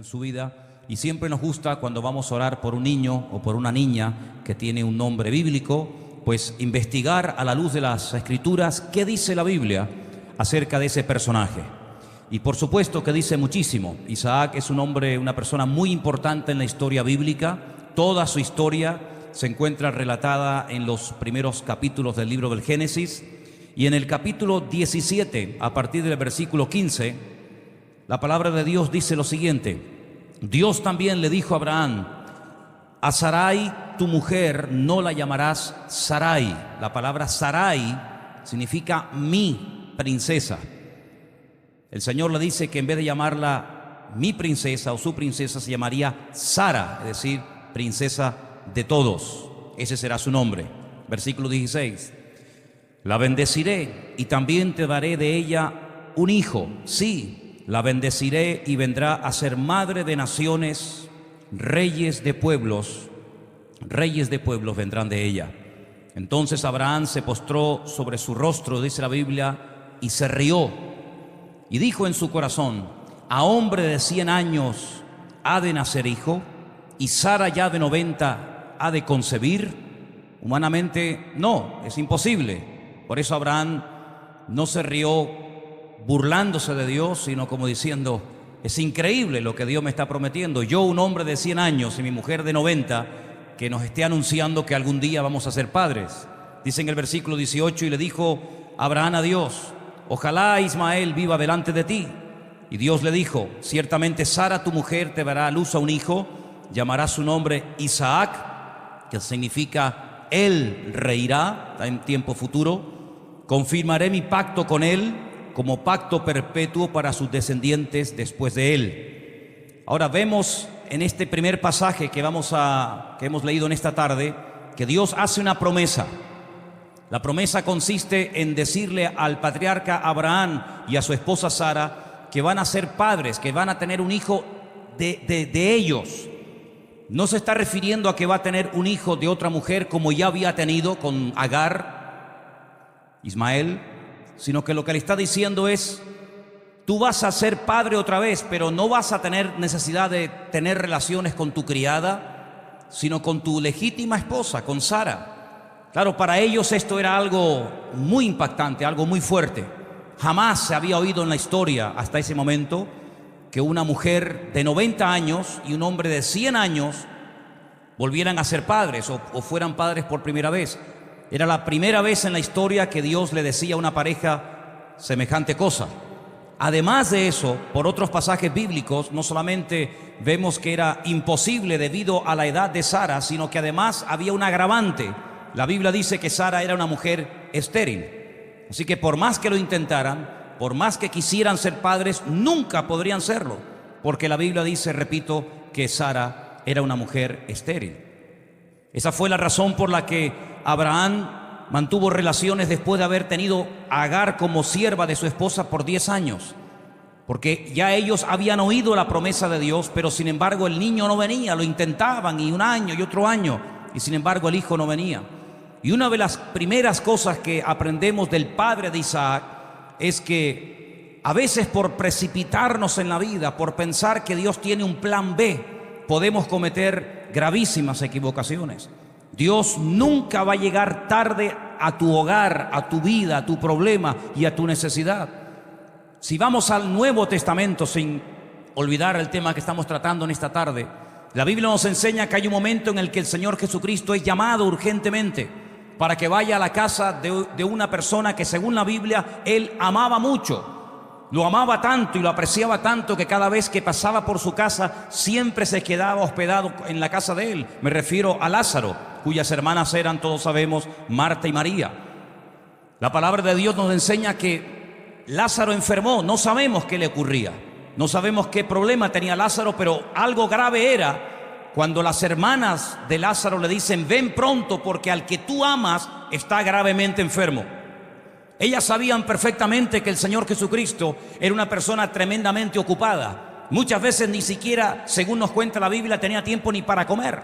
bendigan su vida. Y siempre nos gusta cuando vamos a orar por un niño o por una niña que tiene un nombre bíblico, pues investigar a la luz de las Escrituras qué dice la Biblia acerca de ese personaje. Y por supuesto que dice muchísimo. Isaac es un hombre, una persona muy importante en la historia bíblica. Toda su historia se encuentra relatada en los primeros capítulos del libro del Génesis. Y en el capítulo 17, a partir del versículo 15, la palabra de Dios dice lo siguiente: Dios también le dijo a Abraham: a Sarai, tu mujer, no la llamarás Sarai. La palabra Sarai significa mi princesa. El Señor le dice que en vez de llamarla mi princesa o su princesa, se llamaría Sara, es decir, princesa de todos. Ese será su nombre. Versículo 16. La bendeciré y también te daré de ella un hijo. Sí, la bendeciré y vendrá a ser madre de naciones, reyes de pueblos vendrán de ella. Entonces Abraham se postró sobre su rostro, dice la Biblia, y se rió. Y dijo en su corazón: a hombre de 100 años ha de nacer hijo, y Sara ya de 90 ha de concebir. Humanamente no, es imposible. Por eso Abraham no se rió burlándose de Dios, sino como diciendo: es increíble lo que Dios me está prometiendo. Yo, un hombre de 100 años y mi mujer de 90, que nos esté anunciando que algún día vamos a ser padres. Dice en el versículo 18: y le dijo Abraham a Dios: ojalá Ismael viva delante de ti. Y Dios le dijo: ciertamente Sara tu mujer te dará a luz a un hijo, llamarás su nombre Isaac, que significa él reirá, está en tiempo futuro. Confirmaré mi pacto con él como pacto perpetuo para sus descendientes después de él. Ahora vemos en este primer pasaje que hemos leído en esta tarde, que Dios hace una promesa. La promesa consiste en decirle al patriarca Abraham y a su esposa Sara que van a ser padres, que van a tener un hijo de ellos. No se está refiriendo a que va a tener un hijo de otra mujer como ya había tenido con Agar, Ismael, sino que lo que le está diciendo es: tú vas a ser padre otra vez, pero no vas a tener necesidad de tener relaciones con tu criada, sino con tu legítima esposa, con Sara. Claro, para ellos esto era algo muy impactante, algo muy fuerte. Jamás se había oído en la historia hasta ese momento que una mujer de 90 años y un hombre de 100 años volvieran a ser padres o fueran padres por primera vez. Era la primera vez en la historia que Dios le decía a una pareja semejante cosa. Además de eso, por otros pasajes bíblicos, no solamente vemos que era imposible debido a la edad de Sara, sino que además había un agravante. La Biblia dice que Sara era una mujer estéril. Así que por más que lo intentaran, por más que quisieran ser padres, nunca podrían serlo, porque la Biblia dice, repito, que Sara era una mujer estéril. Esa fue la razón por la que Abraham mantuvo relaciones después de haber tenido a Agar como sierva de su esposa por 10 años, porque ya ellos habían oído la promesa de Dios, pero sin embargo el niño no venía. Lo intentaban, y un año y otro año, y sin embargo el hijo no venía. Y una de las primeras cosas que aprendemos del padre de Isaac es que a veces, por precipitarnos en la vida, por pensar que Dios tiene un plan B, podemos cometer gravísimas equivocaciones. Dios nunca va a llegar tarde a tu hogar, a tu vida, a tu problema y a tu necesidad. Si vamos al Nuevo Testamento, sin olvidar el tema que estamos tratando en esta tarde, la Biblia nos enseña que hay un momento en el que el Señor Jesucristo es llamado urgentemente para que vaya a la casa de una persona que, según la Biblia, Él amaba mucho. Lo amaba tanto y lo apreciaba tanto que cada vez que pasaba por su casa siempre se quedaba hospedado en la casa de él. Me refiero a Lázaro, cuyas hermanas eran, todos sabemos, Marta y María. La palabra de Dios nos enseña que Lázaro enfermó. No sabemos qué le ocurría, no sabemos qué problema tenía Lázaro, pero algo grave era cuando las hermanas de Lázaro le dicen: ven pronto, porque al que tú amas está gravemente enfermo. Ellas sabían perfectamente que el Señor Jesucristo era una persona tremendamente ocupada. Muchas veces ni siquiera, según nos cuenta la Biblia, tenía tiempo ni para comer.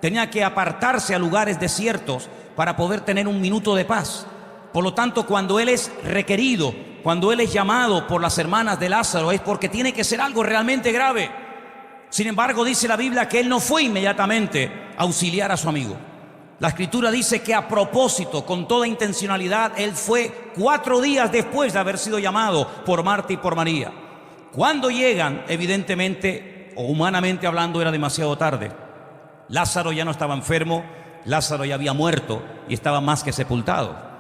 Tenía que apartarse a lugares desiertos para poder tener un minuto de paz. Por lo tanto, cuando Él es requerido, cuando Él es llamado por las hermanas de Lázaro, es porque tiene que ser algo realmente grave. Sin embargo, dice la Biblia que él no fue inmediatamente a auxiliar a su amigo. La Escritura dice que a propósito, con toda intencionalidad, él fue 4 días después de haber sido llamado por Marta y por María. Cuando llegan, evidentemente o humanamente hablando, era demasiado tarde. Lázaro ya no estaba enfermo, Lázaro ya había muerto y estaba más que sepultado.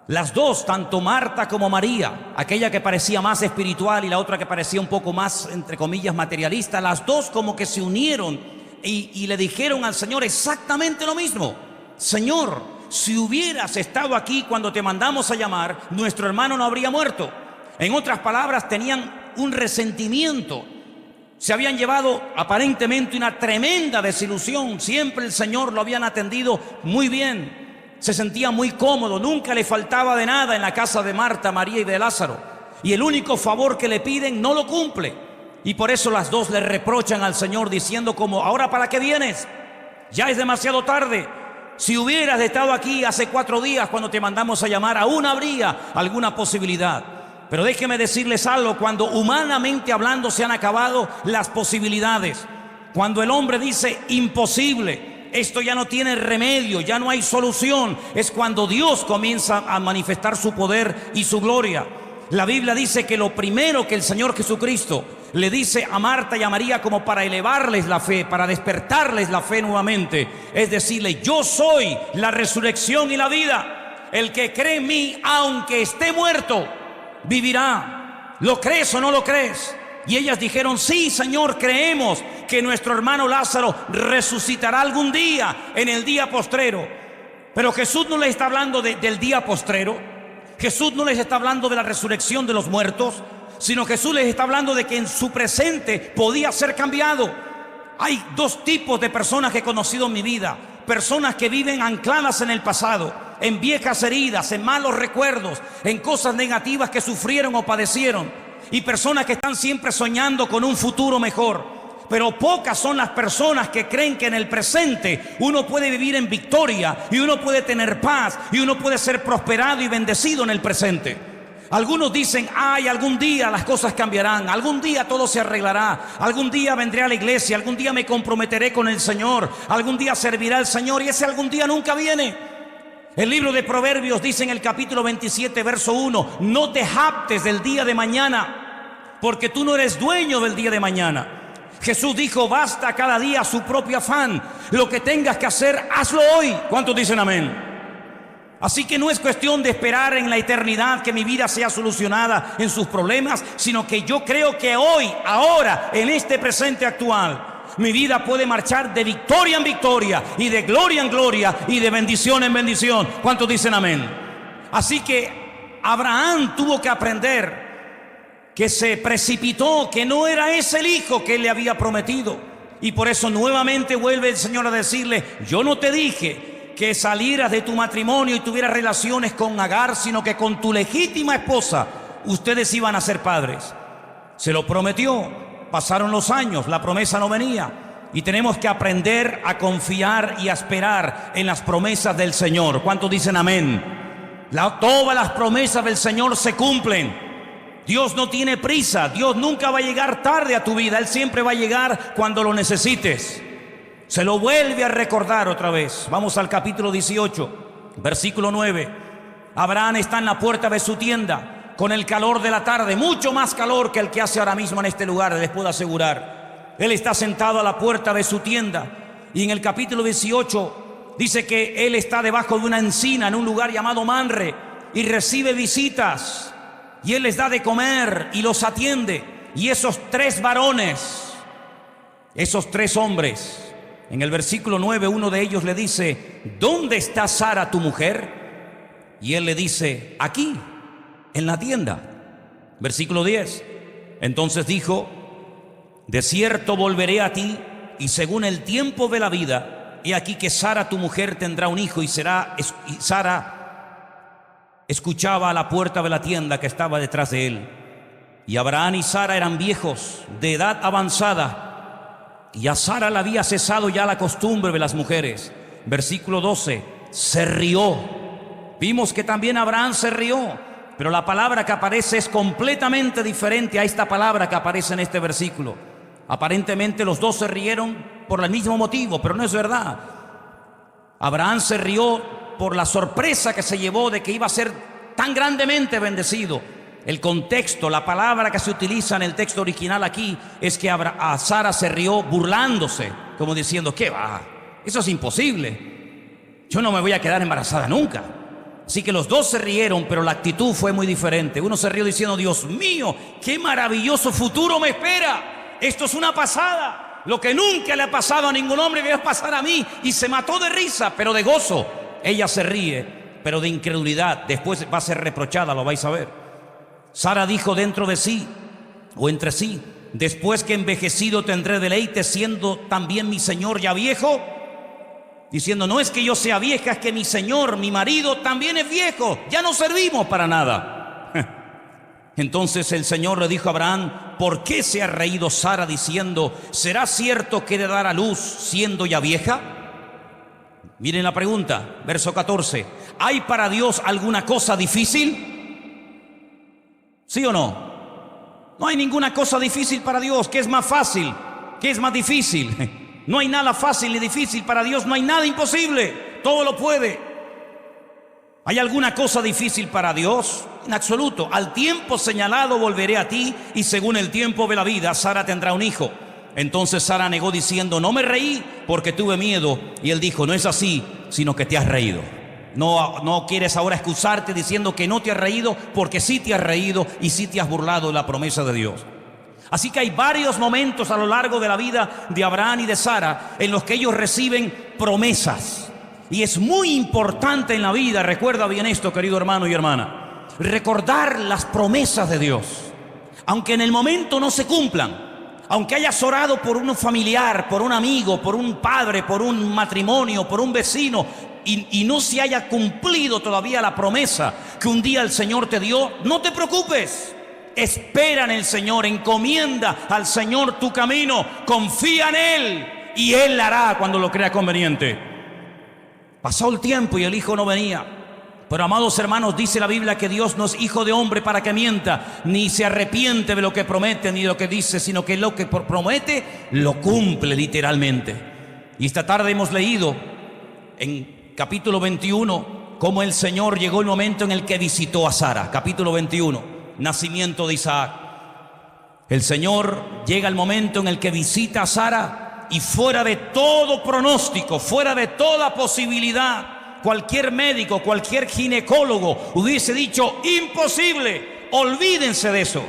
Las dos, tanto Marta como María, aquella que parecía más espiritual y la otra que parecía un poco más, entre comillas, materialista, las dos como que se unieron y le dijeron al Señor exactamente lo mismo. Señor, si hubieras estado aquí cuando te mandamos a llamar, nuestro hermano no habría muerto. En otras palabras, tenían un resentimiento. Se habían llevado aparentemente una tremenda desilusión. Siempre el Señor lo habían atendido muy bien. Se sentía muy cómodo, nunca le faltaba de nada en la casa de Marta, María y de Lázaro. Y el único favor que le piden no lo cumple. Y por eso las dos le reprochan al Señor diciendo como, ¿ahora para qué vienes? Ya es demasiado tarde. Si hubieras estado aquí hace 4 días cuando te mandamos a llamar, aún habría alguna posibilidad. Pero déjeme decirles algo, cuando humanamente hablando se han acabado las posibilidades, cuando el hombre dice imposible, esto ya no tiene remedio, ya no hay solución, es cuando Dios comienza a manifestar su poder y su gloria. La Biblia dice que lo primero que el Señor Jesucristo le dice a Marta y a María como para elevarles la fe, para despertarles la fe nuevamente, es decirle, yo soy la resurrección y la vida. El que cree en mí, aunque esté muerto, vivirá. ¿Lo crees o no lo crees? Y ellas dijeron, sí, Señor, creemos que nuestro hermano Lázaro resucitará algún día, en el día postrero. Pero Jesús no les está hablando del día postrero. Jesús no les está hablando de la resurrección de los muertos, sino Jesús les está hablando de que en su presente podía ser cambiado. Hay 2 tipos de personas que he conocido en mi vida. Personas que viven ancladas en el pasado, en viejas heridas, en malos recuerdos, en cosas negativas que sufrieron o padecieron. Y personas que están siempre soñando con un futuro mejor. Pero pocas son las personas que creen que en el presente uno puede vivir en victoria y uno puede tener paz y uno puede ser prosperado y bendecido en el presente. Algunos dicen, ay, algún día las cosas cambiarán, algún día todo se arreglará, algún día vendré a la iglesia, algún día me comprometeré con el Señor, algún día servirá al Señor, y ese algún día nunca viene. El libro de Proverbios dice en el capítulo 27, verso 1, no te jactes del día de mañana, porque tú no eres dueño del día de mañana. Jesús dijo, basta cada día su propio afán. Lo que tengas que hacer, hazlo hoy. ¿Cuántos dicen amén? Así que no es cuestión de esperar en la eternidad que mi vida sea solucionada en sus problemas, sino que yo creo que hoy, ahora, en este presente actual, mi vida puede marchar de victoria en victoria y de gloria en gloria y de bendición en bendición. ¿Cuántos dicen amén? Así que Abraham tuvo que aprender que se precipitó, que no era ese el hijo que él le había prometido. Y por eso nuevamente vuelve el Señor a decirle, yo no te dije que salieras de tu matrimonio y tuvieras relaciones con Agar, sino que con tu legítima esposa ustedes iban a ser padres. Se lo prometió, pasaron los años, la promesa no venía. Y tenemos que aprender a confiar y a esperar en las promesas del Señor. ¿Cuántos dicen amén? Todas las promesas del Señor se cumplen. Dios no tiene prisa, Dios nunca va a llegar tarde a tu vida, Él siempre va a llegar cuando lo necesites. Se lo vuelve a recordar otra vez. Vamos al capítulo 18, versículo 9. Abraham está en la puerta de su tienda con el calor de la tarde, mucho más calor que el que hace ahora mismo en este lugar, les puedo asegurar. Él está sentado a la puerta de su tienda y en el capítulo 18 dice que él está debajo de una encina en un lugar llamado Manre y recibe visitas. Y él les da de comer y los atiende. Y esos 3 varones, esos 3 hombres, en el versículo 9 uno de ellos le dice, ¿dónde está Sara tu mujer? Y él le dice, aquí, en la tienda. Versículo 10, entonces dijo, de cierto volveré a ti y según el tiempo de la vida, he aquí que Sara tu mujer tendrá un hijo y Sara escuchaba a la puerta de la tienda que estaba detrás de él. Y Abraham y Sara eran viejos, de edad avanzada, y a Sara le había cesado ya la costumbre de las mujeres. Versículo 12, se rió. Vimos que también Abraham se rió, pero la palabra que aparece es completamente diferente a esta palabra que aparece en este versículo. Aparentemente los dos se rieron por el mismo motivo, pero no es verdad. Abraham se rió por la sorpresa que se llevó de que iba a ser tan grandemente bendecido. El contexto, la palabra que se utiliza en el texto original aquí es que a Sara se rió burlándose, como diciendo, ¿qué va? Eso es imposible. Yo no me voy a quedar embarazada nunca. Así que los dos se rieron, pero la actitud fue muy diferente. Uno se rió diciendo, Dios mío, qué maravilloso futuro me espera. Esto es una pasada. Lo que nunca le ha pasado a ningún hombre me va a pasar a mí. Y se mató de risa, pero de gozo. Ella se ríe, pero de incredulidad. Después va a ser reprochada, lo vais a ver. Sara dijo dentro de sí, o entre sí, después que envejecido tendré deleite, siendo también mi señor ya viejo. Diciendo, no es que yo sea vieja, es que mi señor, mi marido, también es viejo. Ya no servimos para nada. Entonces el Señor le dijo a Abraham, ¿por qué se ha reído Sara diciendo, ¿será cierto que he de dar a luz siendo ya vieja? Miren la pregunta, verso 14. ¿Hay para Dios alguna cosa difícil? ¿Sí o no? No hay ninguna cosa difícil para Dios. ¿Qué es más fácil? ¿Qué es más difícil? No hay nada fácil ni difícil para Dios. No hay nada imposible. Todo lo puede. ¿Hay alguna cosa difícil para Dios? En absoluto. Al tiempo señalado volveré a ti y según el tiempo de la vida, Sara tendrá un hijo. Entonces Sara negó diciendo, no me reí porque tuve miedo. Y él dijo, no es así, sino que te has reído. No quieres ahora excusarte diciendo que no te has reído, porque sí te has reído y sí te has burlado de la promesa de Dios. Así que hay varios momentos a lo largo de la vida de Abraham y de Sara en los que ellos reciben promesas. Y es muy importante en la vida, recuerda bien esto, querido hermano y hermana, recordar las promesas de Dios. Aunque en el momento no se cumplan, aunque hayas orado por un familiar, por un amigo, por un padre, por un matrimonio, por un vecino, y no se haya cumplido todavía la promesa que un día el Señor te dio, no te preocupes. Espera en el Señor, encomienda al Señor tu camino, confía en Él y Él hará cuando lo crea conveniente. Pasó el tiempo y el hijo no venía. Pero amados hermanos, dice la Biblia que Dios no es hijo de hombre para que mienta, ni se arrepiente de lo que promete ni de lo que dice, sino que lo que promete lo cumple literalmente. Y esta tarde hemos leído en capítulo 21, cómo el Señor llegó el momento en el que visitó a Sara. Capítulo 21, nacimiento de Isaac. El Señor llega el momento en el que visita a Sara y fuera de todo pronóstico, fuera de toda posibilidad, cualquier médico, cualquier ginecólogo hubiese dicho, imposible, olvídense de eso.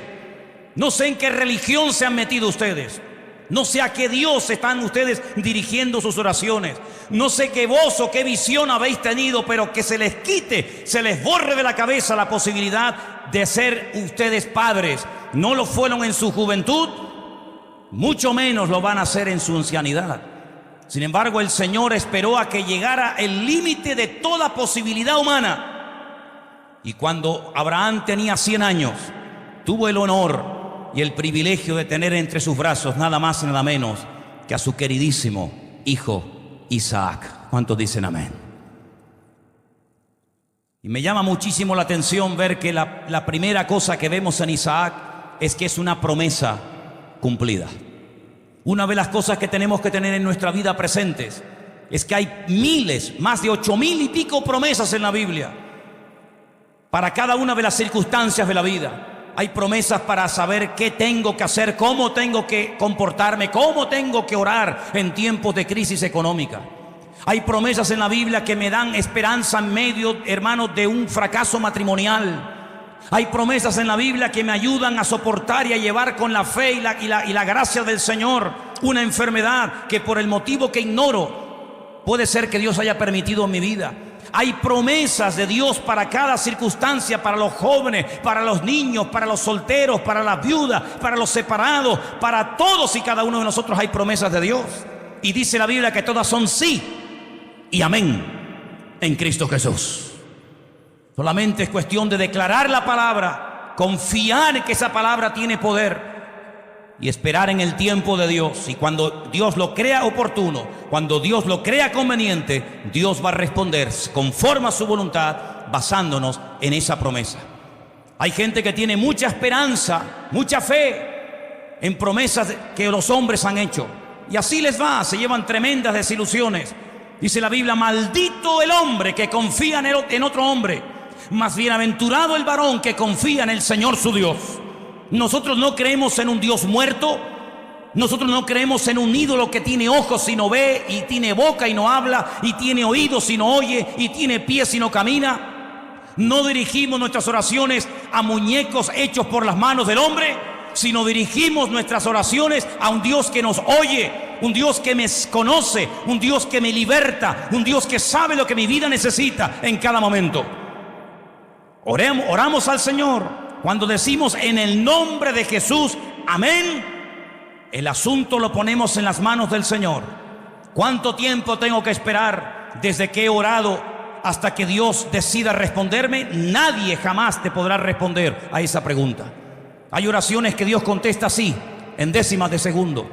No sé en qué religión se han metido ustedes. No sé a qué Dios están ustedes dirigiendo sus oraciones. No sé qué voz o qué visión habéis tenido, pero que se les quite, se les borre de la cabeza la posibilidad de ser ustedes padres. No lo fueron en su juventud, mucho menos lo van a hacer en su ancianidad. Sin embargo, el Señor esperó a que llegara el límite de toda posibilidad humana. Y cuando Abraham tenía 100 años, tuvo el honor y el privilegio de tener entre sus brazos nada más y nada menos que a su queridísimo hijo Isaac. ¿Cuántos dicen amén? Y me llama muchísimo la atención ver que la primera cosa que vemos en Isaac es que es una promesa cumplida. Una de las cosas que tenemos que tener en nuestra vida presentes es que hay miles, más de 8,000 y pico promesas en la Biblia para cada una de las circunstancias de la vida. Hay promesas para saber qué tengo que hacer, cómo tengo que comportarme, cómo tengo que orar en tiempos de crisis económica. Hay promesas en la Biblia que me dan esperanza en medio, hermanos, de un fracaso matrimonial. Hay promesas en la Biblia que me ayudan a soportar y a llevar con la fe y la gracia del Señor una enfermedad que por el motivo que ignoro puede ser que Dios haya permitido en mi vida. Hay promesas de Dios para cada circunstancia, para los jóvenes, para los niños, para los solteros, para las viudas, para los separados, para todos y cada uno de nosotros hay promesas de Dios. Y dice la Biblia que todas son sí y amén en Cristo Jesús. Solamente es cuestión de declarar la palabra, confiar en que esa palabra tiene poder y esperar en el tiempo de Dios. Y cuando Dios lo crea oportuno, cuando Dios lo crea conveniente, Dios va a responder conforme a su voluntad, basándonos en esa promesa. Hay gente que tiene mucha esperanza, mucha fe, en promesas que los hombres han hecho. Y así les va, se llevan tremendas desilusiones. Dice la Biblia: maldito el hombre que confía en otro hombre, mas bienaventurado el varón que confía en el Señor su Dios. Nosotros no creemos en un Dios muerto. Nosotros no creemos en un ídolo que tiene ojos y no ve, y tiene boca y no habla, y tiene oídos y no oye, y tiene pies y no camina. No dirigimos nuestras oraciones a muñecos hechos por las manos del hombre, sino dirigimos nuestras oraciones a un Dios que nos oye, un Dios que me conoce, un Dios que me liberta, un Dios que sabe lo que mi vida necesita en cada momento. Oramos al Señor. Cuando decimos en el nombre de Jesús, amén, el asunto lo ponemos en las manos del Señor. ¿Cuánto tiempo tengo que esperar desde que he orado hasta que Dios decida responderme? Nadie jamás te podrá responder a esa pregunta. Hay oraciones que Dios contesta así, en décimas de segundo.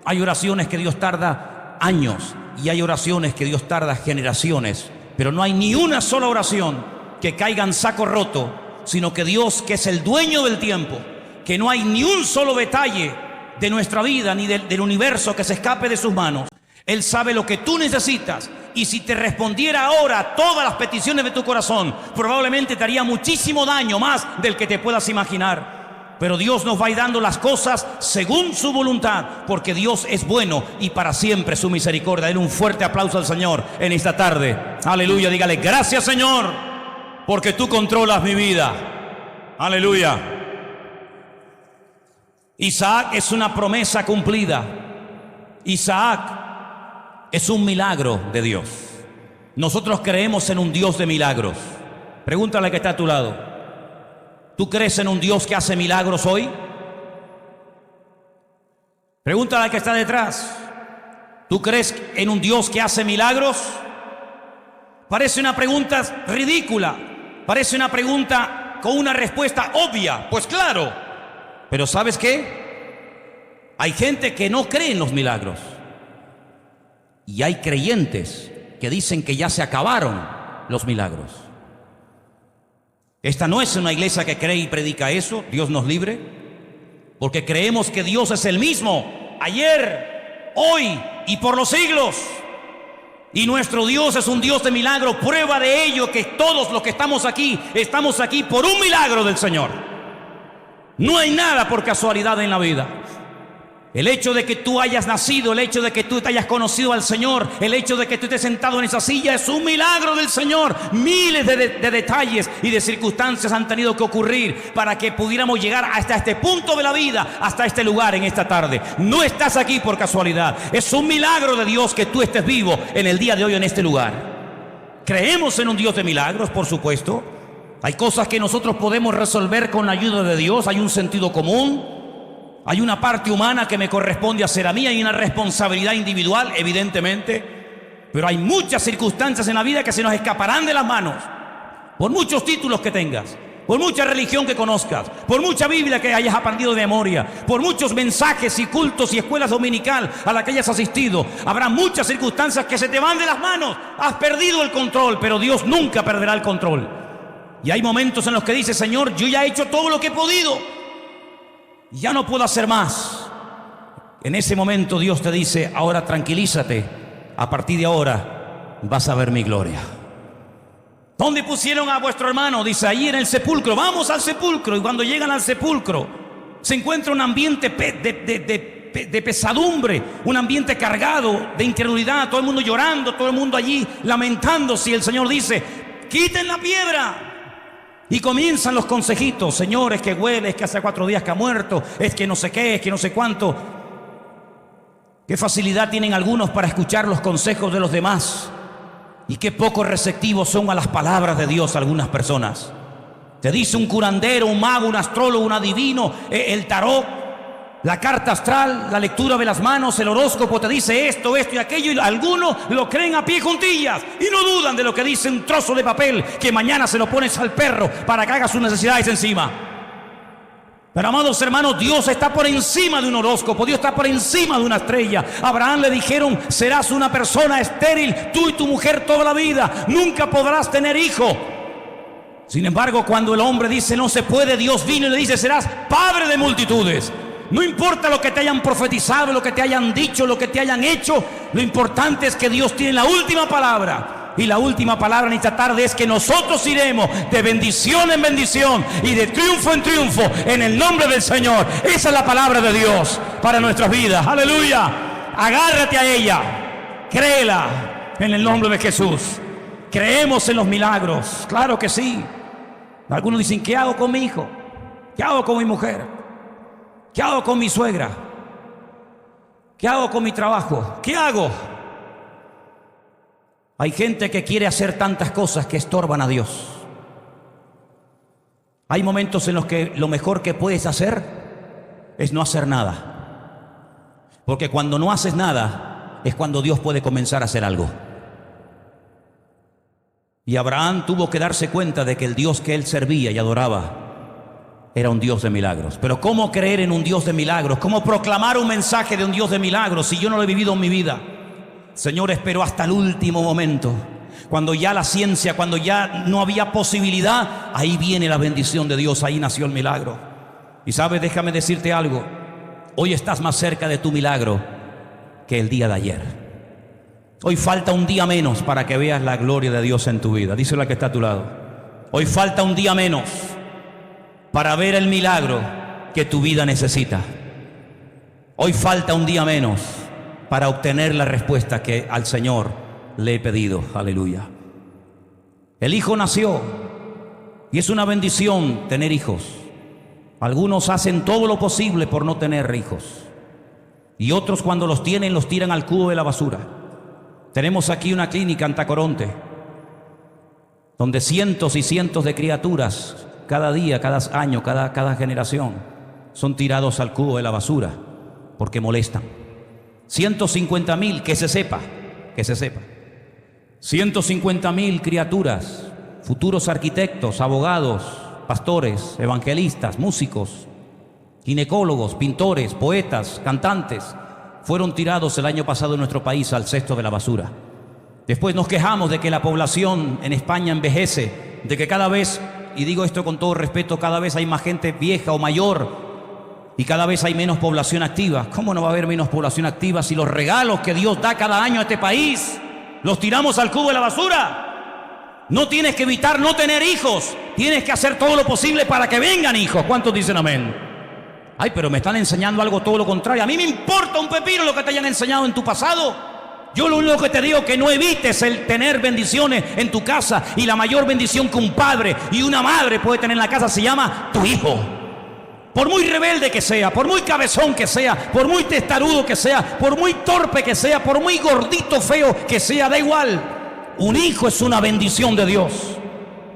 Hay oraciones que Dios tarda años, y hay oraciones que Dios tarda generaciones. Pero no hay ni una sola oración que caiga en saco roto, sino que Dios, que es el dueño del tiempo, que no hay ni un solo detalle de nuestra vida ni del universo que se escape de sus manos. Él sabe lo que tú necesitas, y si te respondiera ahora todas las peticiones de tu corazón, probablemente te haría muchísimo daño, más del que te puedas imaginar. Pero Dios nos va a ir dando las cosas según su voluntad, porque Dios es bueno y para siempre su misericordia. Denle un fuerte aplauso al Señor en esta tarde. Aleluya, dígale: gracias, Señor, porque tú controlas mi vida. Aleluya. Isaac es una promesa cumplida. Isaac es un milagro de Dios. Nosotros creemos en un Dios de milagros. Pregúntale al que está a tu lado: ¿tú crees en un Dios que hace milagros hoy? Pregúntale al que está detrás: ¿tú crees en un Dios que hace milagros? Parece una pregunta ridícula, parece una pregunta con una respuesta obvia. Pues claro. Pero ¿sabes qué? Hay gente que no cree en los milagros, y hay creyentes que dicen que ya se acabaron los milagros. Esta no es una iglesia que cree y predica eso. Dios nos libre, porque creemos que Dios es el mismo ayer, hoy y por los siglos. Y nuestro Dios es un Dios de milagro. Prueba de ello que todos los que estamos aquí por un milagro del Señor. No hay nada por casualidad en la vida. El hecho de que tú hayas nacido, el hecho de que tú te hayas conocido al Señor, el hecho de que tú estés sentado en esa silla, es un milagro del Señor. Miles de detalles y de circunstancias han tenido que ocurrir para que pudiéramos llegar hasta este punto de la vida, hasta este lugar en esta tarde. No estás aquí por casualidad. Es un milagro de Dios que tú estés vivo en el día de hoy en este lugar. Creemos en un Dios de milagros, por supuesto. Hay cosas que nosotros podemos resolver con la ayuda de Dios. Hay un sentido común, hay una parte humana que me corresponde hacer a mí, hay una responsabilidad individual, evidentemente. Pero hay muchas circunstancias en la vida que se nos escaparán de las manos, por muchos títulos que tengas, por mucha religión que conozcas, por mucha Biblia que hayas aprendido de memoria, por muchos mensajes y cultos y escuelas dominical a las que hayas asistido. Habrá muchas circunstancias que se te van de las manos. Has perdido el control, pero Dios nunca perderá el control. Y hay momentos en los que dices: Señor, yo ya he hecho todo lo que he podido, ya no puedo hacer más. En ese momento Dios te dice: ahora tranquilízate, a partir de ahora vas a ver mi gloria. ¿Dónde pusieron a vuestro hermano? Dice: ahí en el sepulcro. Vamos al sepulcro. Y cuando llegan al sepulcro se encuentra un ambiente de pesadumbre, un ambiente cargado de incredulidad, todo el mundo llorando, todo el mundo allí lamentándose. Y el Señor dice: quiten la piedra. Y comienzan los consejitos: Señor, es que huele, es que hace 4 días que ha muerto, es que no sé qué, es que no sé cuánto. Qué facilidad tienen algunos para escuchar los consejos de los demás, y qué poco receptivos son a las palabras de Dios algunas personas. Te dice un curandero, un mago, un astrólogo, un adivino, el tarot, la carta astral, la lectura de las manos, el horóscopo te dice esto y aquello, y algunos lo creen a pie juntillas y no dudan de lo que dice un trozo de papel que mañana se lo pones al perro para que haga sus necesidades encima. Pero amados hermanos, Dios está por encima de un horóscopo, Dios está por encima de una estrella. A Abraham le dijeron: serás una persona estéril, tú y tu mujer toda la vida, nunca podrás tener hijo. Sin embargo, cuando el hombre dice no se puede, Dios vino y le dice: serás padre de multitudes. No importa lo que te hayan profetizado, lo que te hayan dicho, lo que te hayan hecho. Lo importante es que Dios tiene la última palabra. Y la última palabra en esta tarde es que nosotros iremos de bendición en bendición y de triunfo en triunfo en el nombre del Señor. Esa es la palabra de Dios para nuestras vidas. Aleluya. Agárrate a ella. Créela en el nombre de Jesús. Creemos en los milagros. Claro que sí. Algunos dicen, ¿qué hago con mi hijo? ¿Qué hago con mi mujer? ¿Qué hago con mi suegra? ¿Qué hago con mi trabajo? ¿Qué hago? Hay gente que quiere hacer tantas cosas que estorban a Dios. Hay momentos en los que lo mejor que puedes hacer es no hacer nada. Porque cuando no haces nada es cuando Dios puede comenzar a hacer algo. Y Abraham tuvo que darse cuenta de que el Dios que él servía y adoraba era un Dios de milagros. Pero ¿cómo creer en un Dios de milagros? ¿Cómo proclamar un mensaje de un Dios de milagros si yo no lo he vivido en mi vida? Señor, esperó hasta el último momento. Cuando ya la ciencia, cuando ya no había posibilidad, ahí viene la bendición de Dios, ahí nació el milagro. Y sabes, déjame decirte algo. Hoy estás más cerca de tu milagro que el día de ayer. Hoy falta un día menos para que veas la gloria de Dios en tu vida. Díselo a la que está a tu lado. Hoy falta un día menos para ver el milagro que tu vida necesita. Hoy falta un día menos para obtener la respuesta que al Señor le he pedido. Aleluya. El hijo nació y es una bendición tener hijos. Algunos hacen todo lo posible por no tener hijos y otros cuando los tienen los tiran al cubo de la basura. Tenemos aquí una clínica en Tacoronte donde cientos y cientos de criaturas cada día, cada año, cada generación son tirados al cubo de la basura porque molestan. 150.000, que se sepa. 150.000 criaturas, futuros arquitectos, abogados, pastores, evangelistas, músicos, ginecólogos, pintores, poetas, cantantes, fueron tirados el año pasado en nuestro país al cesto de la basura. Después nos quejamos de que la población en España envejece, de que cada vez, y digo esto con todo respeto, cada vez hay más gente vieja o mayor y cada vez hay menos población activa. ¿Cómo no va a haber menos población activa si los regalos que Dios da cada año a este país los tiramos al cubo de la basura? No tienes que evitar no tener hijos, tienes que hacer todo lo posible para que vengan hijos. ¿Cuántos dicen amén? Ay, pero me están enseñando algo todo lo contrario. A mí me importa un pepino lo que te hayan enseñado en tu pasado. Yo lo único que te digo es que no evites el tener bendiciones en tu casa. Y la mayor bendición que un padre y una madre puede tener en la casa se llama tu hijo. Por muy rebelde que sea, por muy cabezón que sea, por muy testarudo que sea, por muy torpe que sea, por muy gordito, feo que sea, da igual. Un hijo es una bendición de Dios.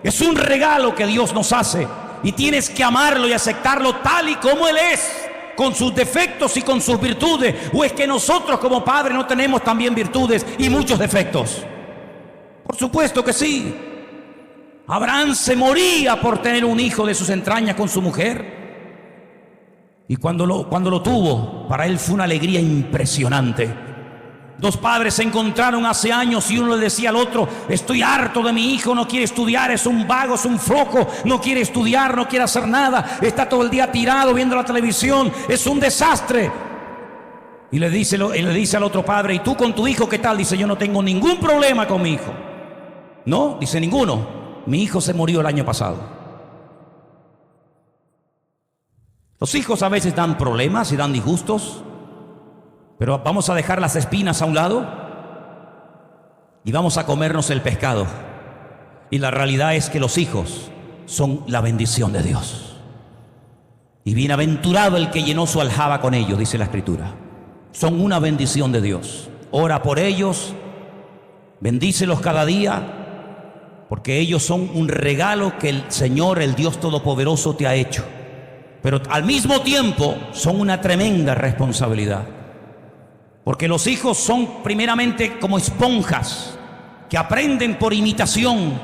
Es un regalo que Dios nos hace. Y tienes que amarlo y aceptarlo tal y como Él es, con sus defectos y con sus virtudes. ¿O es que nosotros como padres no tenemos también virtudes y muchos defectos? Por supuesto que sí. Abraham se moría por tener un hijo de sus entrañas con su mujer. Y cuando lo tuvo, para él fue una alegría impresionante. Dos padres se encontraron hace años y uno le decía al otro: estoy harto de mi hijo, no quiere estudiar, es un vago, es un flojo, no quiere estudiar, no quiere hacer nada, está todo el día tirado viendo la televisión, es un desastre. Y le dice al otro padre: ¿y tú con tu hijo qué tal? Dice: yo no tengo ningún problema con mi hijo. No, dice: ninguno, mi hijo se murió el año pasado. Los hijos a veces dan problemas y dan disgustos, pero vamos a dejar las espinas a un lado y vamos a comernos el pescado. Y la realidad es que los hijos son la bendición de Dios. Y bienaventurado el que llenó su aljaba con ellos, dice la Escritura. Son una bendición de Dios. Ora por ellos, bendícelos cada día, porque ellos son un regalo que el Señor, el Dios Todopoderoso, te ha hecho. Pero al mismo tiempo son una tremenda responsabilidad. Porque los hijos son primeramente como esponjas que aprenden por imitación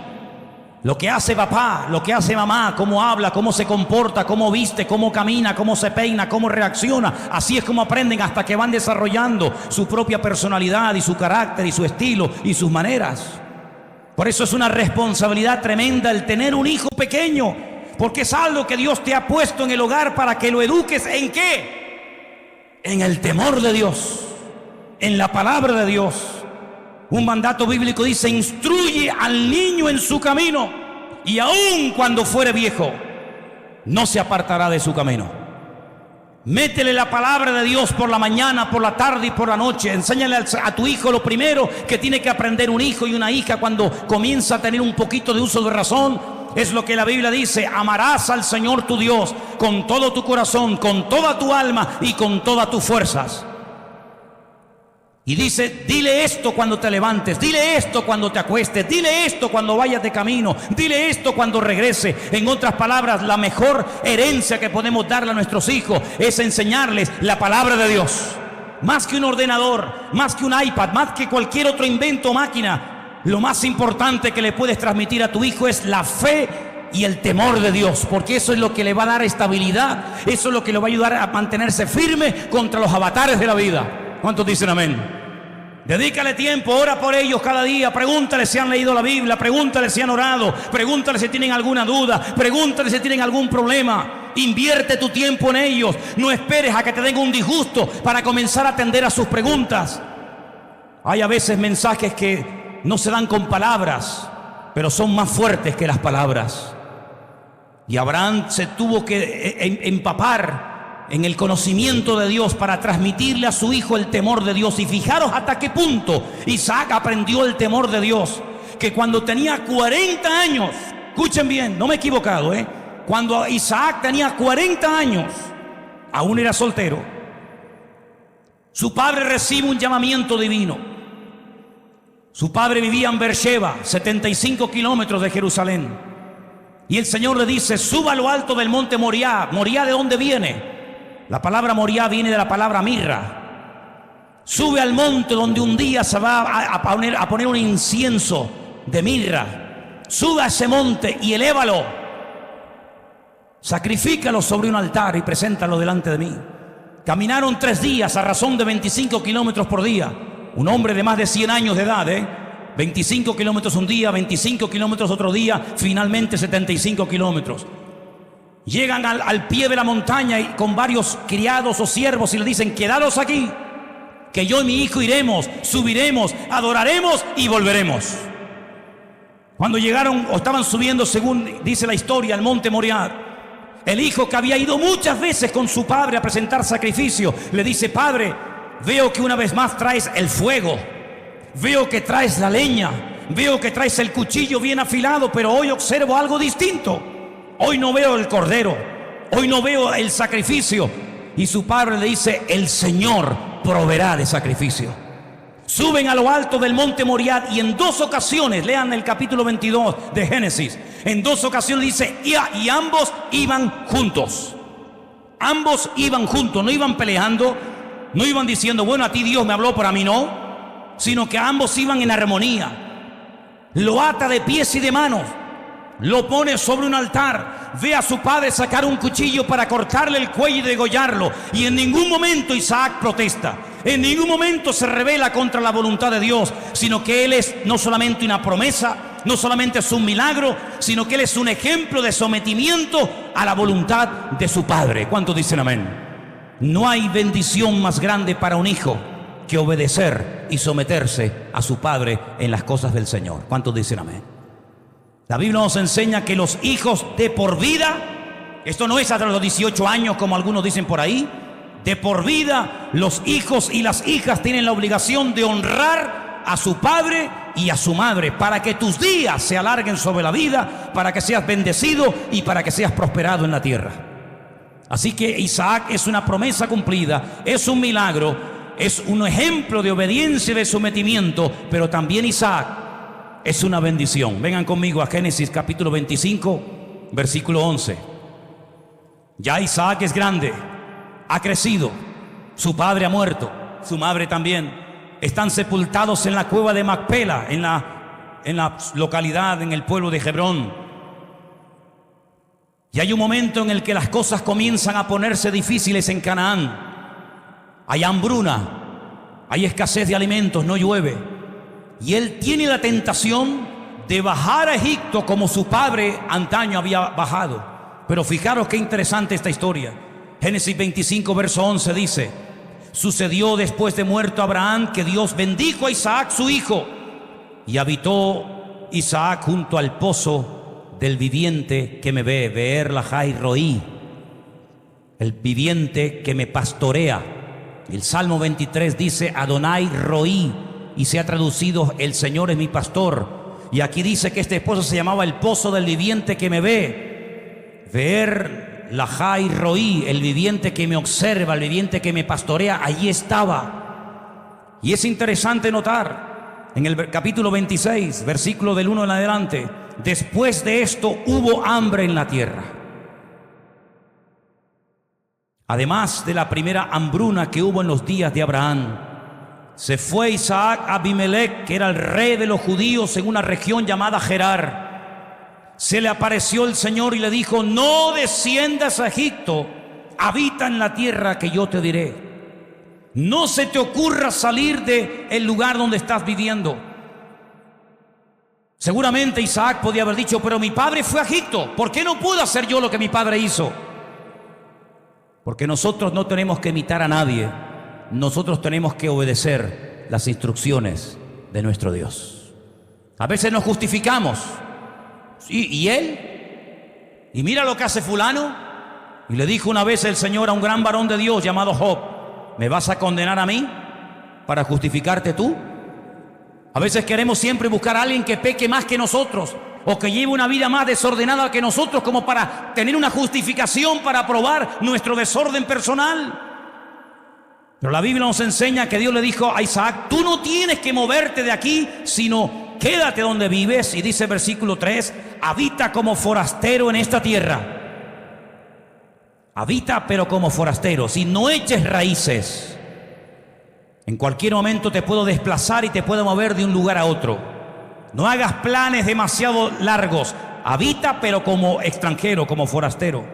lo que hace papá, lo que hace mamá, cómo habla, cómo se comporta, cómo viste, cómo camina, cómo se peina, cómo reacciona. Así es como aprenden hasta que van desarrollando su propia personalidad y su carácter y su estilo y sus maneras. Por eso es una responsabilidad tremenda el tener un hijo pequeño, porque es algo que Dios te ha puesto en el hogar para que lo eduques. ¿En qué? en el temor de Dios, en la palabra de Dios. Un mandato bíblico dice: instruye al niño en su camino, y aun cuando fuere viejo, no se apartará de su camino. Métele la palabra de Dios por la mañana, por la tarde y por la noche. Enséñale a tu hijo lo primero que tiene que aprender un hijo y una hija cuando comienza a tener un poquito de uso de razón. Es lo que la Biblia dice: amarás al Señor tu Dios con todo tu corazón, con toda tu alma y con todas tus fuerzas. Y dice: dile esto cuando te levantes, dile esto cuando te acuestes, dile esto cuando vayas de camino, dile esto cuando regrese. En otras palabras, la mejor herencia que podemos darle a nuestros hijos es enseñarles la palabra de Dios. Más que un ordenador, más que un iPad, más que cualquier otro invento o máquina, lo más importante que le puedes transmitir a tu hijo es la fe y el temor de Dios, porque eso es lo que le va a dar estabilidad, eso es lo que le va a ayudar a mantenerse firme contra los avatares de la vida. ¿Cuántos dicen amén? Dedícale tiempo, ora por ellos cada día, pregúntale si han leído la Biblia, pregúntale si han orado, pregúntale si tienen alguna duda, pregúntale si tienen algún problema. Invierte tu tiempo en ellos, no esperes a que te den un disgusto para comenzar a atender a sus preguntas. Hay a veces mensajes que no se dan con palabras, pero son más fuertes que las palabras. Y Abraham se tuvo que empapar en el conocimiento de Dios para transmitirle a su hijo el temor de Dios. Y fijaros hasta qué punto Isaac aprendió el temor de Dios, que cuando tenía 40 años, escuchen bien, no me he equivocado, cuando Isaac tenía 40 años, aún era soltero, su padre recibe un llamamiento divino. Su padre vivía en Beersheba, 75 kilómetros de Jerusalén, y el Señor le dice: suba a lo alto del monte Moriah. ¿Moriah de dónde viene? La palabra Moriah viene de la palabra mirra. Sube al monte donde un día se va a poner un incienso de mirra. Sube a ese monte y elévalo. Sacrifícalo sobre un altar y preséntalo delante de mí. Caminaron 3 días a razón de 25 kilómetros por día. Un hombre de más de 100 años de edad, 25 kilómetros un día, 25 kilómetros otro día, finalmente 75 kilómetros. Llegan al pie de la montaña y con varios criados o siervos y le dicen: quedaros aquí, que yo y mi hijo iremos, subiremos, adoraremos y volveremos. Cuando llegaron o estaban subiendo, según dice la historia, al monte Moriah, el hijo, que había ido muchas veces con su padre a presentar sacrificio, le dice: padre, veo que una vez más traes el fuego, veo que traes la leña, veo que traes el cuchillo bien afilado, pero hoy observo algo distinto. Hoy no veo el cordero, hoy no veo el sacrificio. Y su padre le dice: el Señor proveerá de sacrificio. Suben a lo alto del monte Moriah y en 2 ocasiones, lean el capítulo 22 de Génesis, en 2 ocasiones dice: y ambos iban juntos. Ambos iban juntos, no iban peleando, no iban diciendo: bueno, a ti Dios me habló, pero a mí no, sino que ambos iban en armonía. Lo ata de pies y de manos, lo pone sobre un altar, ve a su padre sacar un cuchillo para cortarle el cuello y degollarlo, y en ningún momento Isaac protesta, en ningún momento se rebela contra la voluntad de Dios, sino que él es no solamente una promesa, no solamente es un milagro, sino que él es un ejemplo de sometimiento a la voluntad de su padre. ¿Cuántos dicen amén? No hay bendición más grande para un hijo que obedecer y someterse a su padre en las cosas del Señor. ¿Cuántos dicen amén? La Biblia nos enseña que los hijos de por vida, esto no es hasta los 18 años como algunos dicen por ahí, de por vida los hijos y las hijas tienen la obligación de honrar a su padre y a su madre, para que tus días se alarguen sobre la vida, para que seas bendecido y para que seas prosperado en la tierra. Así que Isaac es una promesa cumplida, es un milagro, es un ejemplo de obediencia y de sometimiento, pero también Isaac es una bendición. Vengan conmigo a Génesis capítulo 25, versículo 11. Ya Isaac es grande, ha crecido, su padre ha muerto, su madre también. Están sepultados en la cueva de Macpela, en la localidad, en el pueblo de Hebrón. Y hay un momento en el que las cosas comienzan a ponerse difíciles en Canaán. Hay hambruna, hay escasez de alimentos, no llueve. Y él tiene la tentación de bajar a Egipto como su padre antaño había bajado. Pero fijaros qué interesante esta historia. Génesis 25, verso 11 dice: Sucedió después de muerto Abraham que Dios bendijo a Isaac su hijo, y habitó Isaac junto al pozo del viviente que me ve, Beer Lahai Roí, el viviente que me pastorea. El Salmo 23 dice Adonai Roí, y se ha traducido el Señor es mi pastor. Y aquí dice que este pozo se llamaba el pozo del viviente que me ve, Beer Lahai Roí, el viviente que me observa, el viviente que me pastorea. Allí estaba. Y es interesante notar en el capítulo 26, versículo del 1 en adelante: después de esto hubo hambre en la tierra. Además de la primera hambruna que hubo en los días de Abraham, se fue Isaac a Abimelech, que era el rey de los judíos, en una región llamada Gerar. Se le apareció el Señor y le dijo: no desciendas a Egipto, habita en la tierra que yo te diré. No se te ocurra salir del lugar donde estás viviendo. Seguramente Isaac podía haber dicho: pero mi padre fue a Egipto, ¿por qué no puedo hacer yo lo que mi padre hizo? Porque nosotros no tenemos que imitar a nadie, nosotros tenemos que obedecer las instrucciones de nuestro Dios. A veces nos justificamos. Sí, ¿y él? Y mira lo que hace fulano. Y le dijo una vez el Señor a un gran varón de Dios llamado Job: ¿me vas a condenar a mí para justificarte tú? A veces queremos siempre buscar a alguien que peque más que nosotros, o que lleve una vida más desordenada que nosotros, como para tener una justificación para probar nuestro desorden personal. Pero la Biblia nos enseña que Dios le dijo a Isaac: tú no tienes que moverte de aquí, sino quédate donde vives. Y dice versículo 3: habita como forastero en esta tierra. Habita pero como forastero, si no eches raíces. En cualquier momento te puedo desplazar y te puedo mover de un lugar a otro. No hagas planes demasiado largos. Habita pero como extranjero, como forastero.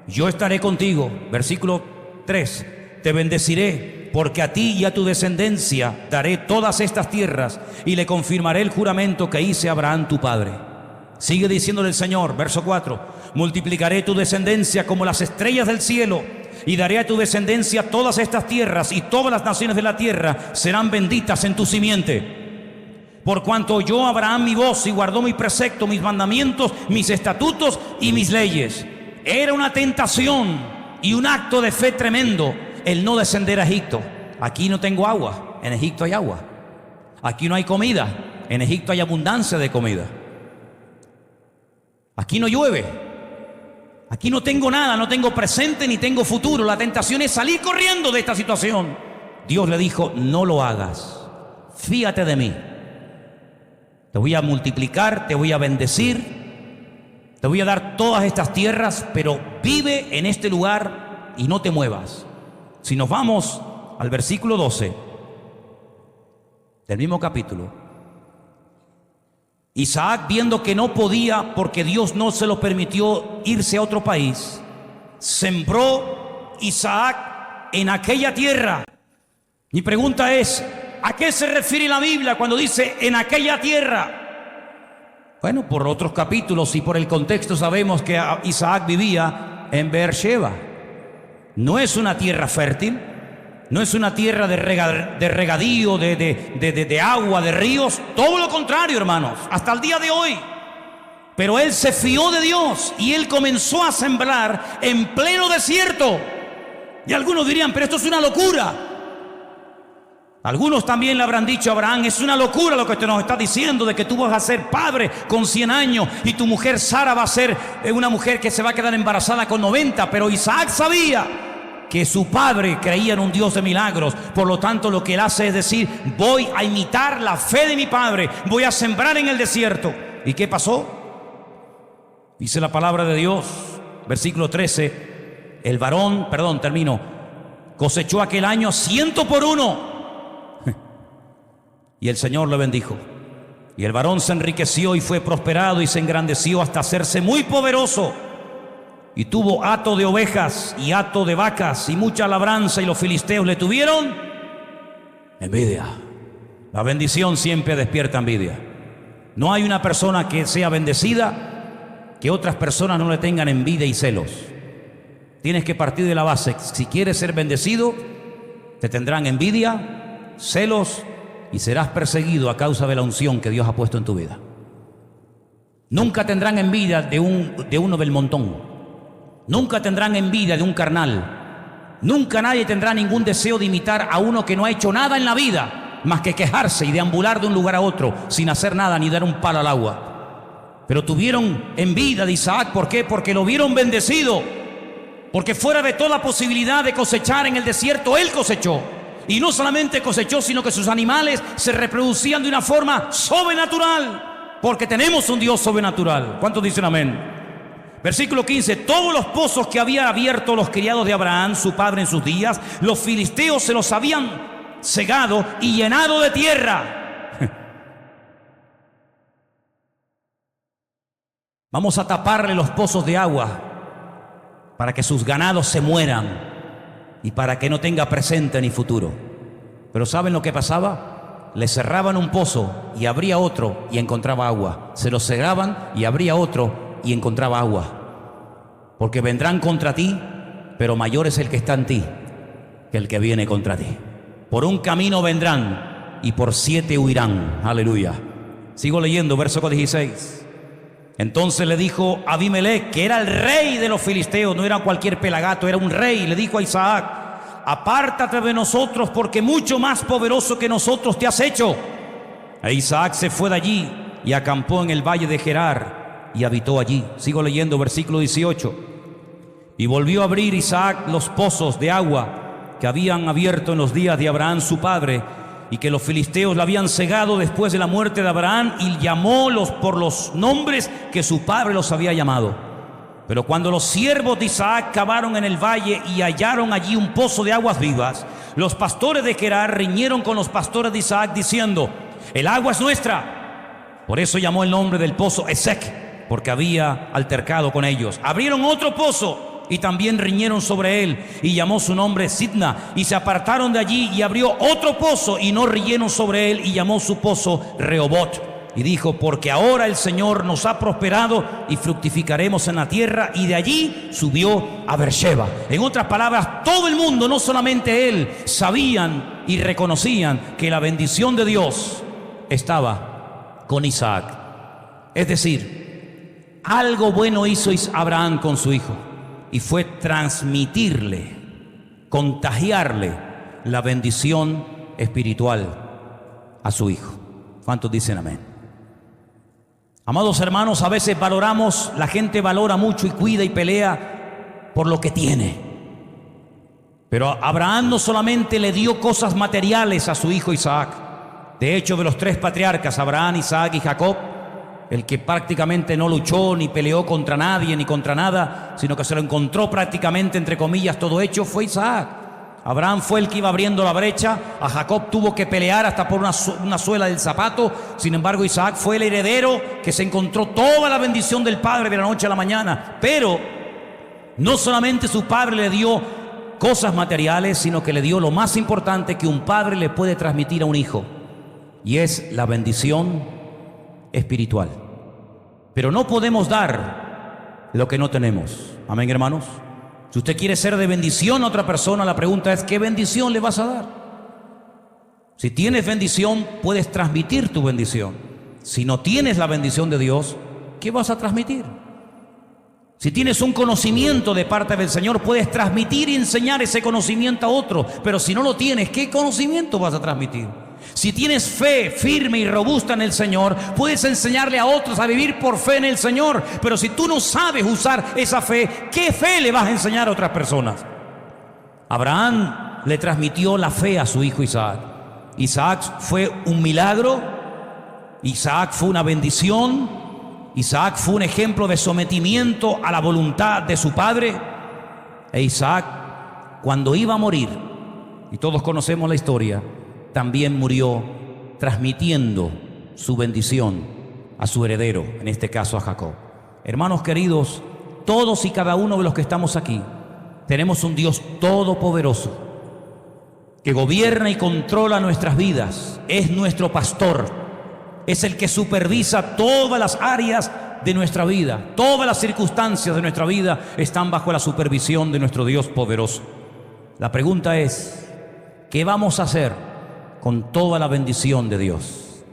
Yo estaré contigo. Versículo 3: te bendeciré, porque a ti y a tu descendencia daré todas estas tierras, y le confirmaré el juramento que hice a Abraham tu padre. Sigue diciéndole el Señor, verso 4: multiplicaré tu descendencia como las estrellas del cielo, y daré a tu descendencia todas estas tierras, y todas las naciones de la tierra serán benditas en tu simiente. Por cuanto oyó Abraham mi voz y guardó mi precepto, mis mandamientos, mis estatutos y mis leyes. Era una tentación y un acto de fe tremendo el no descender a Egipto. Aquí no tengo agua, en Egipto hay agua. Aquí no hay comida, en Egipto hay abundancia de comida. Aquí no llueve, aquí no tengo nada, no tengo presente ni tengo futuro. La tentación es salir corriendo de esta situación. Dios le dijo: no lo hagas, fíjate de mí. Te voy a multiplicar, te voy a bendecir, te voy a dar todas estas tierras, pero vive en este lugar y no te muevas. Si nos vamos al versículo 12 del mismo capítulo: Isaac, viendo que no podía, porque Dios no se lo permitió irse a otro país, sembró Isaac en aquella tierra. Mi pregunta es: ¿a qué se refiere la Biblia cuando dice en aquella tierra? Bueno, por otros capítulos y por el contexto sabemos que Isaac vivía en Beersheba. No es una tierra fértil, no es una tierra de regadío, de agua, de ríos. Todo lo contrario, hermanos, hasta el día de hoy. Pero él se fió de Dios y él comenzó a sembrar en pleno desierto. Y algunos dirían: pero esto es una locura. Algunos también le habrán dicho a Abraham: es una locura lo que te nos está diciendo, de que tú vas a ser padre con 100 años y tu mujer Sara va a ser una mujer que se va a quedar embarazada con 90. Pero Isaac sabía que su padre creía en un Dios de milagros. Por lo tanto, lo que él hace es decir: voy a imitar la fe de mi padre, voy a sembrar en el desierto. ¿Y qué pasó? Dice la palabra de Dios, versículo 13: el varón, cosechó aquel año 100 por 1. Y el Señor le bendijo. Y el varón se enriqueció y fue prosperado y se engrandeció hasta hacerse muy poderoso. Y tuvo hato de ovejas y hato de vacas y mucha labranza, y los filisteos le tuvieron envidia. La bendición siempre despierta envidia. No hay una persona que sea bendecida que otras personas no le tengan envidia y celos. Tienes que partir de la base: si quieres ser bendecido, Te tendrán envidia, celos y serás perseguido a causa de la unción que Dios ha puesto en tu vida. Nunca tendrán envidia de uno del montón. Nunca tendrán envidia de un carnal. Nunca nadie tendrá ningún deseo de imitar a uno que no ha hecho nada en la vida más que quejarse y deambular de un lugar a otro sin hacer nada ni dar un palo al agua. Pero tuvieron envidia de Isaac. ¿Por qué? Porque lo vieron bendecido. Porque fuera de toda posibilidad de cosechar en el desierto, él cosechó. Y no solamente cosechó, sino que sus animales se reproducían de una forma sobrenatural. Porque tenemos un Dios sobrenatural. ¿Cuántos dicen amén? Versículo 15. Todos los pozos que habían abierto los criados de Abraham, su padre, en sus días, los filisteos se los habían cegado y llenado de tierra. Vamos a taparle los pozos de agua para que sus ganados se mueran y para que no tenga presente ni futuro. Pero ¿saben lo que pasaba? Le cerraban un pozo y abría otro y encontraba agua. Se lo cerraban y abría otro y encontraba agua. Porque vendrán contra ti, pero mayor es el que está en ti que el que viene contra ti. Por un camino vendrán y por 7 huirán. Aleluya. Sigo leyendo, verso 16. Entonces le dijo Abimelech, que era el rey de los filisteos, no era cualquier pelagato, era un rey, le dijo a Isaac: apártate de nosotros, porque mucho más poderoso que nosotros te has hecho. E Isaac se fue de allí y acampó en el valle de Gerar y habitó allí. Sigo leyendo, versículo 18. Y volvió a abrir Isaac los pozos de agua que habían abierto en los días de Abraham su padre, y que los filisteos la habían cegado después de la muerte de Abraham, y llamólos por los nombres que su padre los había llamado. Pero cuando los siervos de Isaac cavaron en el valle y hallaron allí un pozo de aguas vivas, los pastores de Gerar riñeron con los pastores de Isaac diciendo: el agua es nuestra. Por eso llamó el nombre del pozo Esek, porque había altercado con ellos. Abrieron otro pozo y también riñeron sobre él, y llamó su nombre Sidna, y se apartaron de allí, y abrió otro pozo y no riñeron sobre él, y llamó su pozo Rehobot. Y dijo: porque ahora el Señor nos ha prosperado y fructificaremos en la tierra. Y de allí subió a Beersheba. En otras palabras, todo el mundo, no solamente él, sabían y reconocían que la bendición de Dios estaba con Isaac. Es decir, algo bueno hizo Abraham con su hijo, y fue transmitirle, contagiarle la bendición espiritual a su hijo. ¿Cuántos dicen amén? Amados hermanos, a veces la gente valora mucho y cuida y pelea por lo que tiene. Pero Abraham no solamente le dio cosas materiales a su hijo Isaac. De hecho, de los 3 patriarcas, Abraham, Isaac y Jacob, el que prácticamente no luchó ni peleó contra nadie ni contra nada, sino que se lo encontró prácticamente, entre comillas, todo hecho, fue Isaac. Abraham fue el que iba abriendo la brecha. A Jacob tuvo que pelear hasta por una suela del zapato. Sin embargo, Isaac fue el heredero que se encontró toda la bendición del padre de la noche a la mañana. Pero no solamente su padre le dio cosas materiales, sino que le dio lo más importante que un padre le puede transmitir a un hijo, y es la bendición espiritual. Pero no podemos dar lo que no tenemos. Amén, hermanos. Si usted quiere ser de bendición a otra persona, la pregunta es: ¿qué bendición le vas a dar? Si tienes bendición, puedes transmitir tu bendición. Si no tienes la bendición de Dios, ¿qué vas a transmitir? Si tienes un conocimiento de parte del Señor, puedes transmitir y enseñar ese conocimiento a otro. Pero si no lo tienes, ¿qué conocimiento vas a transmitir? Si tienes fe firme y robusta en el Señor, puedes enseñarle a otros a vivir por fe en el Señor. Pero si tú no sabes usar esa fe, ¿qué fe le vas a enseñar a otras personas? Abraham le transmitió la fe a su hijo Isaac. Isaac fue un milagro. Isaac fue una bendición. Isaac fue un ejemplo de sometimiento a la voluntad de su padre. E Isaac, cuando iba a morir, y todos conocemos la historia, también murió transmitiendo su bendición a su heredero, en este caso a Jacob. Hermanos queridos, todos y cada uno de los que estamos aquí tenemos un Dios todopoderoso que gobierna y controla nuestras vidas. Es nuestro pastor, es el que supervisa todas las áreas de nuestra vida. Todas las circunstancias de nuestra vida están bajo la supervisión de nuestro Dios poderoso. La pregunta es: ¿Qué vamos a hacer con toda la bendición de Dios?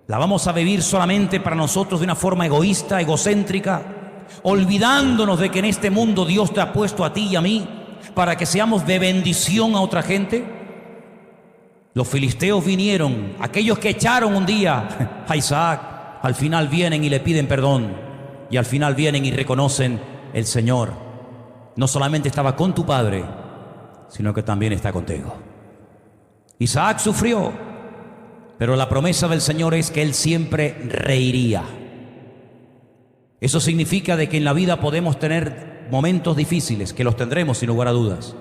¿La vamos a vivir solamente para nosotros de una forma egoísta, egocéntrica, olvidándonos de que en este mundo Dios te ha puesto a ti y a mí para que seamos de bendición a otra gente? Los filisteos vinieron, aquellos que echaron un día a Isaac, al final vienen y le piden perdón, y al final vienen y reconocen: el Señor no solamente estaba con tu padre, sino que también está contigo. Isaac sufrió, pero la promesa del Señor es que él siempre reiría. Eso significa de que en la vida podemos tener momentos difíciles, que los tendremos sin lugar a dudas,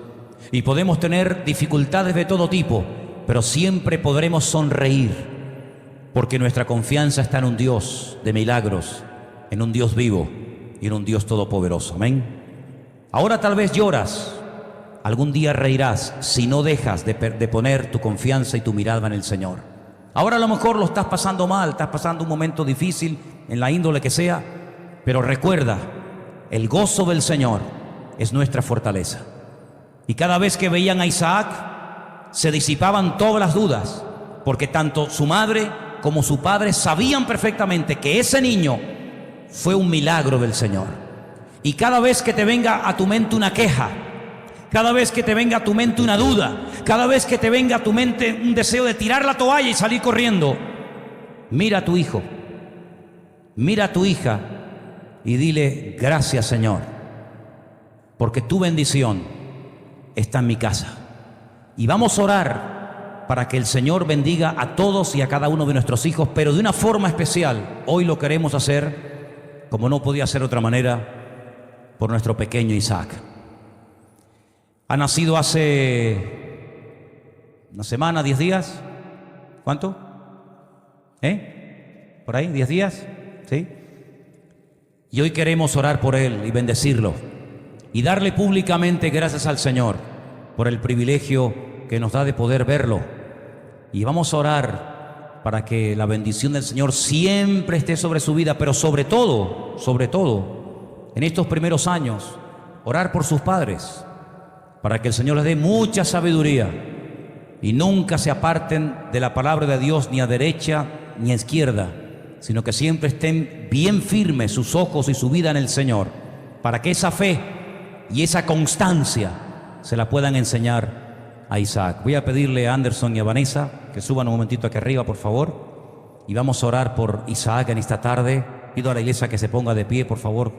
y podemos tener dificultades de todo tipo, pero siempre podremos sonreír, porque nuestra confianza está en un Dios de milagros, en un Dios vivo y en un Dios todopoderoso. Amén. Ahora tal vez lloras, algún día reirás si no dejas de poner tu confianza y tu mirada en el Señor. Ahora a lo mejor lo estás pasando mal, estás pasando un momento difícil en la índole que sea, pero recuerda, el gozo del Señor es nuestra fortaleza. Y cada vez que veían a Isaac, se disipaban todas las dudas, porque tanto su madre como su padre sabían perfectamente que ese niño fue un milagro del Señor. Y cada vez que te venga a tu mente una queja, cada vez que te venga a tu mente una duda, cada vez que te venga a tu mente un deseo de tirar la toalla y salir corriendo, mira a tu hijo, mira a tu hija y dile: gracias, Señor, porque tu bendición está en mi casa. Y vamos a orar para que el Señor bendiga a todos y a cada uno de nuestros hijos, pero de una forma especial. Hoy lo queremos hacer, como no podía ser de otra manera, por nuestro pequeño Isaac. Ha nacido hace una semana, 10 días. ¿Cuánto? ¿Por ahí? ¿10 días? ¿Sí? Y hoy queremos orar por él y bendecirlo y darle públicamente gracias al Señor por el privilegio que nos da de poder verlo. Y vamos a orar para que la bendición del Señor siempre esté sobre su vida, pero sobre todo, en estos primeros años, orar por sus padres, para que el Señor les dé mucha sabiduría y nunca se aparten de la palabra de Dios ni a derecha ni a izquierda, sino que siempre estén bien firmes sus ojos y su vida en el Señor, para que esa fe y esa constancia se la puedan enseñar a Isaac. Voy a pedirle a Anderson y a Vanessa que suban un momentito aquí arriba, por favor, y vamos a orar por Isaac en esta tarde. Pido a la iglesia que se ponga de pie, por favor.